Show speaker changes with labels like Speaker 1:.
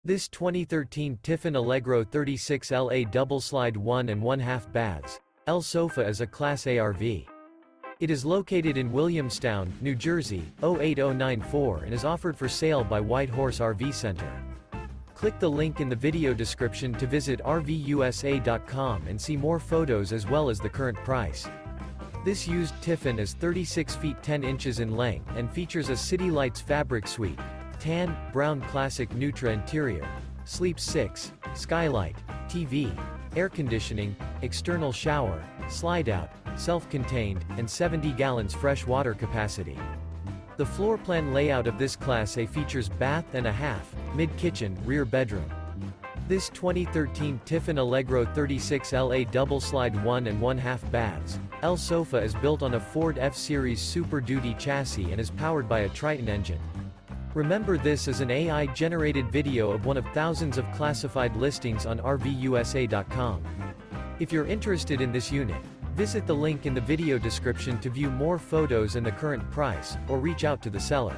Speaker 1: This 2013 Tiffin Allegro 36LA double-slide 1.5 baths L sofa is a Class A RV. It is located in Williamstown, New Jersey, 08094 and is offered for sale by White Horse RV Center. Click the link in the video description to visit RVUSA.com and see more photos as well as the current price. This used Tiffin is 36 feet 10 inches in length and features a City Lights fabric suite, tan, brown classic neutra interior, sleep 6, skylight, TV, air conditioning, external shower, slide-out, self-contained, and 70 gallons fresh water capacity. The floor plan layout of this Class A features bath and a half, mid-kitchen, rear bedroom. This 2013 Tiffin Allegro 36LA double-slide 1.5 baths L sofa is built on a Ford F-Series Super Duty chassis and is powered by a Triton engine. Remember, this is an AI-generated video of one of thousands of classified listings on RVUSA.com. If you're interested in this unit, visit the link in the video description to view more photos and the current price, or reach out to the seller.